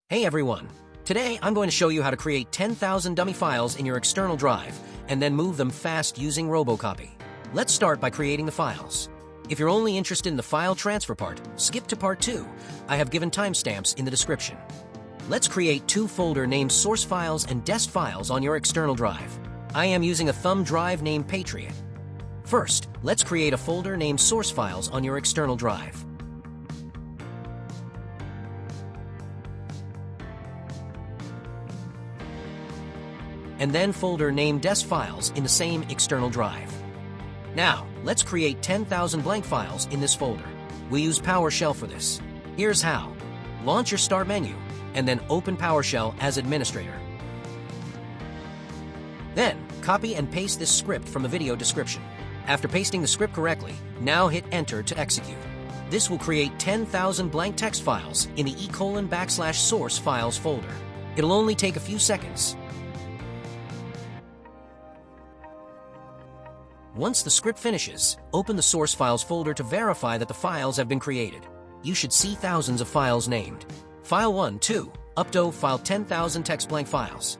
Hey everyone! Today I'm going to show you how to create 10,000 dummy files in your external drive and then move them fast using Robocopy. Let's start by creating the files. If you're only interested in the file transfer part, skip to part 2. I have given timestamps in the description. Let's create two folders named Source Files and Dest Files on your external drive. I am using a thumb drive named Patriot. First, let's create a folder named Source Files on your external drive. And then folder named Dest Files in the same external drive. Now, let's create 10,000 blank files in this folder. We use Powershell for this. Here's how. Launch your Start menu, and then open PowerShell as administrator. Then, copy and paste this script from the video description. After pasting the script correctly, now hit Enter to execute. This will create 10,000 blank text files in the /source files folder. It'll only take a few seconds. Once the script finishes, open the Source Files folder to verify that the files have been created. You should see thousands of files named. File 1, 2, up to file 10,000 text blank files.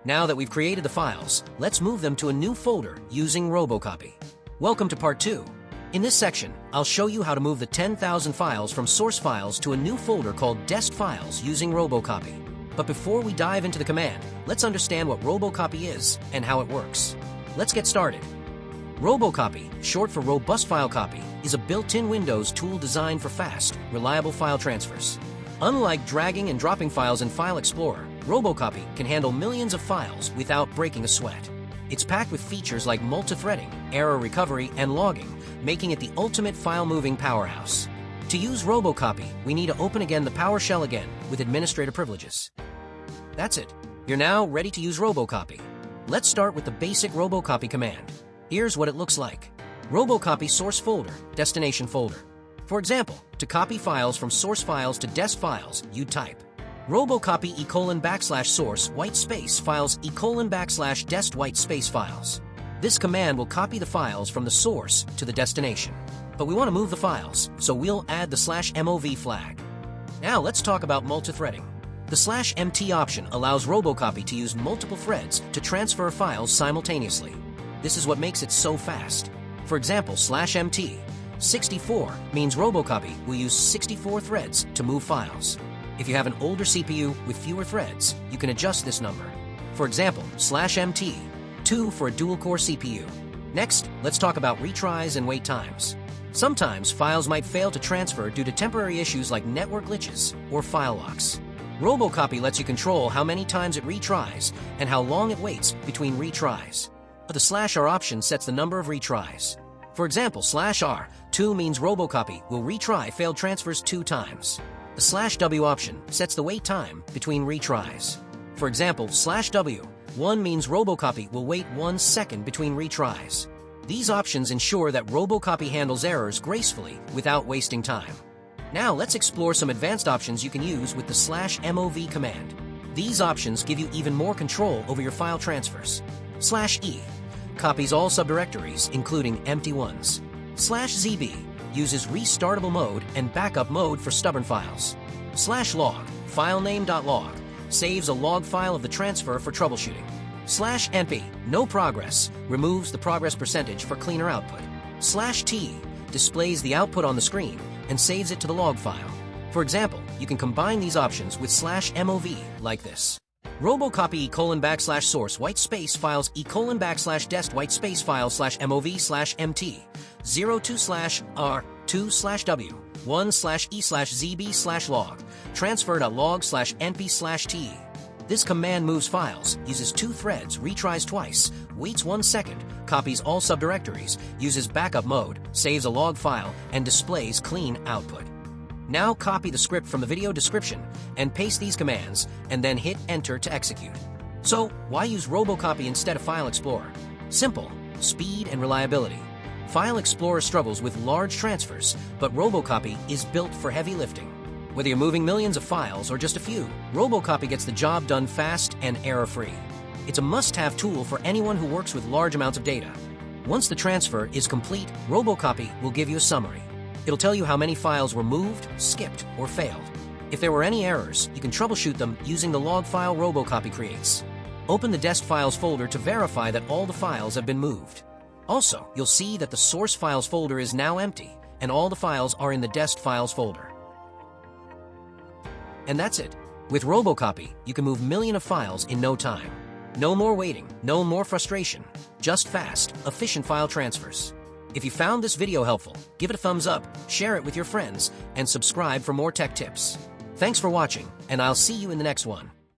Now that we've created the files, let's move them to a new folder using Robocopy. Welcome to part 2. In this section, I'll show you how to move the 10,000 files from Source Files to a new folder called Dest Files using Robocopy. But before we dive into the command, let's understand what Robocopy is and how it works. Let's get started. Robocopy, short for Robust File Copy, is a built-in Windows tool designed for fast, reliable file transfers. Unlike dragging and dropping files in File Explorer, Robocopy can handle millions of files without breaking a sweat. It's packed with features like multi-threading, error recovery, and logging, making it the ultimate file-moving powerhouse. To use Robocopy, we need to open again the PowerShell again with administrator privileges. That's it. You're now ready to use Robocopy. Let's start with the basic Robocopy command. Here's what it looks like. Robocopy source folder, destination folder. For example, to copy files from source files to Dest Files, you type Robocopy /source white space files /Dest white space files. This command will copy the files from the source to the destination. But we want to move the files, so we'll add the /mov flag. Now let's talk about multi-threading. The /mt option allows Robocopy to use multiple threads to transfer files simultaneously. This is what makes it so fast. For example, /mt 64 means Robocopy will use 64 threads to move files. If you have an older CPU with fewer threads, you can adjust this number. For example, /mt 2 for a dual-core CPU. Next, let's talk about retries and wait times. Sometimes files might fail to transfer due to temporary issues like network glitches or file locks. Robocopy lets you control how many times it retries and how long it waits between retries. But the /r option sets the number of retries. For example, /r2 means Robocopy will retry failed transfers 2 times. The /w option sets the wait time between retries. For example, /w1 means Robocopy will wait 1 second between retries. These options ensure that Robocopy handles errors gracefully without wasting time. Now let's explore some advanced options you can use with the /mov command. These options give you even more control over your file transfers. /e copies all subdirectories, including empty ones. /zb uses restartable mode and backup mode for stubborn files. /log, filename.log, saves a log file of the transfer for troubleshooting. /np, no progress, removes the progress percentage for cleaner output. /t displays the output on the screen and saves it to the log file. For example, you can combine these options with /mov like this. Robocopy /source white space files /Dest white space files /mov/mt 02/r 2/w 1/e/zb/log transfer.log/np/t. This command moves files, uses 2 threads, retries twice, waits 1 second, copies all subdirectories, uses backup mode, saves a log file, and displays clean output. Now copy the script from the video description and paste these commands, and then hit Enter to execute. So, why use Robocopy instead of File Explorer? Simple, speed and reliability. File Explorer struggles with large transfers, but Robocopy is built for heavy lifting. Whether you're moving millions of files or just a few, Robocopy gets the job done fast and error-free. It's a must-have tool for anyone who works with large amounts of data. Once the transfer is complete, Robocopy will give you a summary. It'll tell you how many files were moved, skipped, or failed. If there were any errors, you can troubleshoot them using the log file Robocopy creates. Open the Dest Files folder to verify that all the files have been moved. Also, you'll see that the Source Files folder is now empty, and all the files are in the Dest Files folder. And that's it. With Robocopy, you can move millions of files in no time. No more waiting, no more frustration. Just fast, efficient file transfers. If you found this video helpful, give it a thumbs up, share it with your friends, and subscribe for more tech tips. Thanks for watching, and I'll see you in the next one.